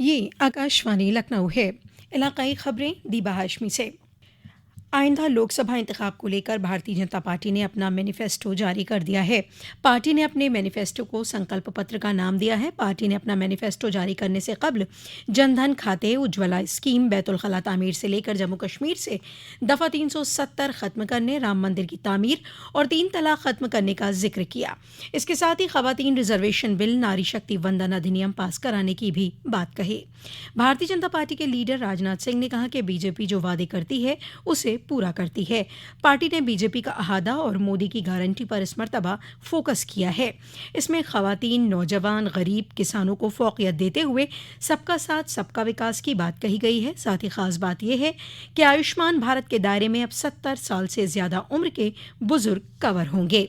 ये आकाशवाणी लखनऊ है। इलाकाई खबरें दीबा हाशमी से। आइंदा लोकसभा इंतखाब को लेकर भारतीय जनता पार्टी ने अपना मैनिफेस्टो जारी कर दिया है। पार्टी ने अपने मैनिफेस्टो को संकल्प पत्र का नाम दिया है। पार्टी ने अपना मैनिफेस्टो जारी करने से कबल जनधन खाते, उज्ज्वला स्कीम, बैतुल खला तामीर से लेकर जम्मू कश्मीर से दफ़ा 370 ख़त्म करने, राम मंदिर की तामीर और 3 तलाक ख़त्म करने का जिक्र किया। इसके साथ ही ख़वातीन रिजर्वेशन बिल, नारी शक्ति वंदन अधिनियम पास कराने की भी बात कही। भारतीय जनता पार्टी के लीडर राजनाथ सिंह ने कहा कि बीजेपी जो वादे करती है उसे पूरा करती है। पार्टी ने बीजेपी का अहादा और मोदी की गारंटी पर इस मर्तबा फोकस किया है। इसमें खवातीन, नौजवान, गरीब, किसानों को फौकियत देते हुए सबका साथ सबका विकास की बात कही गई है। साथ ही खास बात यह है कि आयुष्मान भारत के दायरे में अब 70 साल से ज्यादा उम्र के बुजुर्ग कवर होंगे।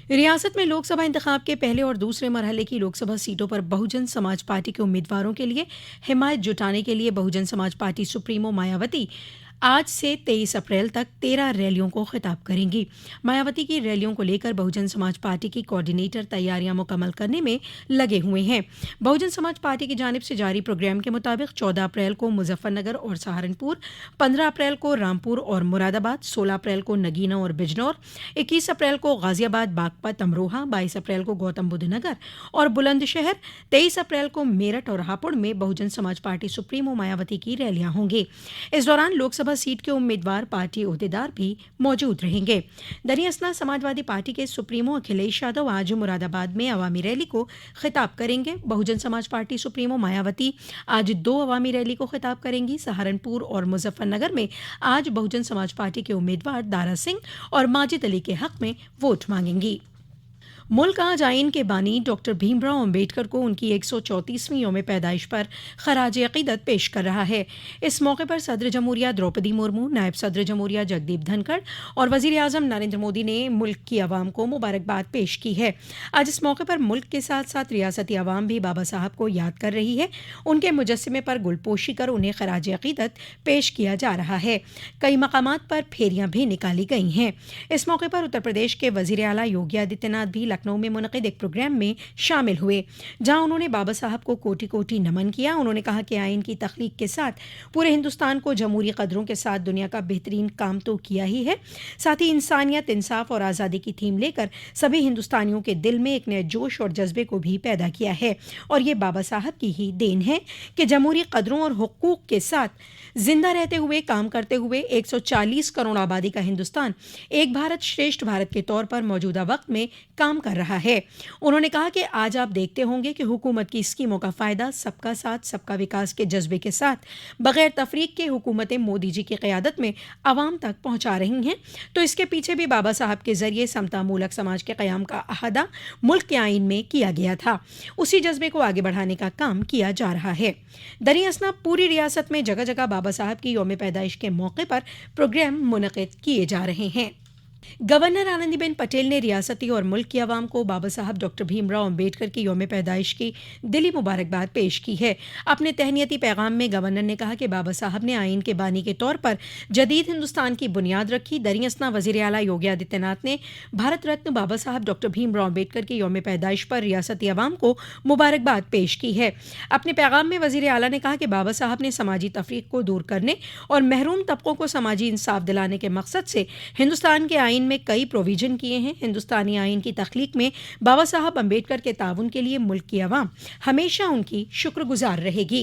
रियासत में लोकसभा इंतखाब के पहले और दूसरे मरहले की लोकसभा सीटों पर बहुजन समाज पार्टी के उम्मीदवारों के लिए हिमायत जुटाने के लिए बहुजन समाज पार्टी सुप्रीमो मायावती आज से 23 अप्रैल तक 13 रैलियों को खिताब करेंगी। मायावती की रैलियों को लेकर बहुजन समाज पार्टी की कोऑर्डिनेटर तैयारियां मुकम्मल करने में लगे हुए हैं। बहुजन समाज पार्टी की जानिब से जारी प्रोग्राम के मुताबिक 14 अप्रैल को मुजफ्फरनगर और सहारनपुर, 15 अप्रैल को रामपुर और मुरादाबाद, 16 अप्रैल को नगीना और बिजनौर, 21 अप्रैल को गाजियाबाद, बागपत, अमरोहा, 22 अप्रैल को गौतम बुद्ध नगर और बुलंदशहर, 23 अप्रैल को मेरठ और हापुड़ में बहुजन समाज पार्टी सुप्रीमो मायावती की रैलियां होंगी। इस दौरान लोकसभा सीट के उम्मीदवार, पार्टी ओहदेदार भी मौजूद रहेंगे। दरअसल समाजवादी पार्टी के सुप्रीमो अखिलेश यादव आज मुरादाबाद में अवामी रैली को खिताब करेंगे। बहुजन समाज पार्टी सुप्रीमो मायावती आज 2 अवामी रैली को खिताब करेंगी। सहारनपुर और मुजफ्फरनगर में आज बहुजन समाज पार्टी के उम्मीदवार दारा सिंह और माजिद अली के हक में वोट मांगेंगी। मुल्क आज आइन के बानी डॉक्टर भीमराव अंबेडकर को उनकी 134वीं यौम पैदाइश पर खराज अकीदत पेश कर रहा है। इस मौके पर सदर जमहूरिया द्रौपदी मुर्मू, नायब सदर जमहूरिया जगदीप धनखड़ और वज़ीर आज़म नरेंद्र मोदी ने मुल्क की आवाम को मुबारकबाद पेश की है। आज इस मौके पर मुल्क के साथ साथ रियासती आवाम भी बाबा साहब को याद कर रही है। उनके मुजस्समे पर गुलपोशी कर उन्हें खराज अकीदत पेश किया जा रहा है। कई मकामात पर फेरियां भी निकाली गई हैं। इस मौके पर उत्तर प्रदेश के वज़ीर आला योगी आदित्यनाथ भी लखनऊ में मुनक़िद एक प्रोग्राम में शामिल हुए, जहां उन्होंने बाबा साहब को कोटि कोटि नमन किया। उन्होंने कहा कि आइन की तख्लीक के साथ पूरे हिंदुस्तान को जमहूरी कदरों के साथ दुनिया का बेहतरीन काम तो किया ही है, साथ ही इंसानियत, इंसाफ और आज़ादी की थीम लेकर सभी हिंदुस्तानियों के दिल में एक नए जोश और जज्बे को भी पैदा किया है। और ये बाबा साहब की ही देन है कि जमहूरी कदरों और हुकूक के साथ जिंदा रहते हुए, काम करते हुए 140 करोड़ आबादी का हिंदुस्तान एक भारत श्रेष्ठ भारत के तौर पर मौजूदा वक्त में काम कर रहा है। उन्होंने कहा कि आज आप देखते होंगे कि हुकूमत की स्कीमों का फायदा सबका साथ सबका विकास के जज्बे के साथ बगैर तफरीक के हुकूमतें मोदी जी की क़यादत में आवाम तक पहुंचा रही हैं। तो इसके पीछे भी बाबा साहब के जरिए समता मूलक समाज के क़याम का अहदा मुल्क के आइन में किया गया था। उसी जज्बे को आगे बढ़ाने का काम किया जा रहा है। दरअसल पूरी रियासत में जगह जगह बाबा साहब की यौम पैदाइश के मौके पर प्रोग्राम मुनक़िद किए जा रहे हैं। गवर्नर आनंदीबेन पटेल ने रियासती और मुल्क की आवाम को बाबा साहब डॉक्टर भीमराव अंबेडकर की यौम पैदाइश की दिली मुबारकबाद पेश की है। अपने तहनीती पैगाम में गवर्नर ने कहा कि बाबा साहब ने आइन के बानी के तौर पर जदीद हिंदुस्तान की बुनियाद रखी। दरअसल वज़ीर आला योगी आदित्यनाथ ने भारत रत्न बाबा साहब डॉक्टर भीमराव अंबेडकर की यौम पैदाइश पर रियासती आवाम को मुबारकबाद पेश की है। अपने पैगाम में वज़ीर आला ने कहा कि बाबा साहब ने समाजी तफरीक को दूर करने और महरूम तबकों को समाजी इंसाफ दिलाने के मकसद से हिंदुस्तान के आइन में कई प्रोविजन किए हैं। हिंदुस्तानी आइन की तख्लीक में बाबा साहब अंबेडकर के ताउन के लिए मुल्क की आवाम हमेशा उनकी शुक्रगुजार रहेगी।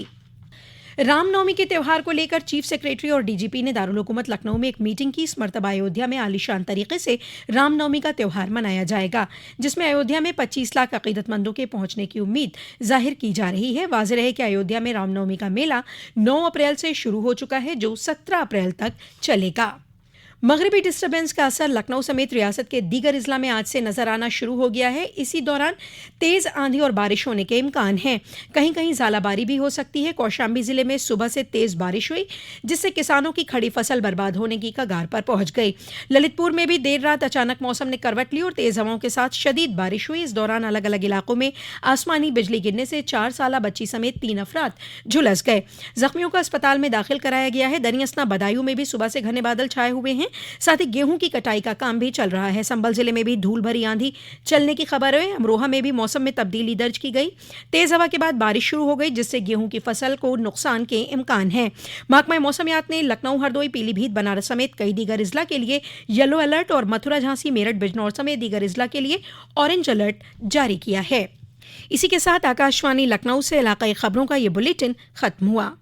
रामनवमी के त्यौहार को लेकर चीफ सेक्रेटरी और डीजीपी ने दारुल हुकूमत लखनऊ में एक मीटिंग की। इस मरतबा अयोध्या में आलीशान तरीके से रामनवमी का त्यौहार मनाया जाएगा, जिसमें अयोध्या में 25 लाख अकीदतमंदों के पहुंचने की उम्मीद जाहिर की जा रही है। वाज़ेह है कि अयोध्या में रामनवमी का मेला 9 अप्रैल से शुरू हो चुका है, जो 17 अप्रैल तक चलेगा। मगरबी डिस्टर्बेंस का असर लखनऊ समेत रियासत के दीगर अजला में आज से नजर आना शुरू हो गया है। इसी दौरान तेज आंधी और बारिश होने के इम्कान हैं। कहीं कहीं ज़ालाबारी भी हो सकती है। कौशाम्बी जिले में सुबह से तेज बारिश हुई, जिससे किसानों की खड़ी फसल बर्बाद होने की कगार पर पहुंच गई। ललितपुर में भी देर रात अचानक मौसम ने करवट ली और तेज हवाओं के साथ शदीद बारिश हुई। इस दौरान अलग अलग इलाकों में आसमानी बिजली गिरने से 4 साला बच्ची समेत 3 अफराद झुलस गए। जख्मियों को अस्पताल में दाखिल कराया गया है। दरअसल बदायूं में भी सुबह से घने बादल छाए हुए हैं। साथ ही गेहूं की कटाई का काम भी चल रहा है। संभल जिले में भी धूल भरी आंधी चलने की खबर है। अमरोहा में भी मौसम में तब्दीली दर्ज की गई। तेज हवा के बाद बारिश शुरू हो गई, जिससे गेहूं की फसल को नुकसान के इम्कान है। महकमा मौसमियात ने लखनऊ, हरदोई, पीलीभीत, बनारस समेत कई दीगर अजला के लिए येलो अलर्ट और मथुरा, झांसी, मेरठ, बिजनौर समेत दीगर अजला के लिए ऑरेंज अलर्ट जारी किया है। इसी के साथ आकाशवाणी लखनऊ से इलाकाई खबरों का ये बुलेटिन खत्म हुआ।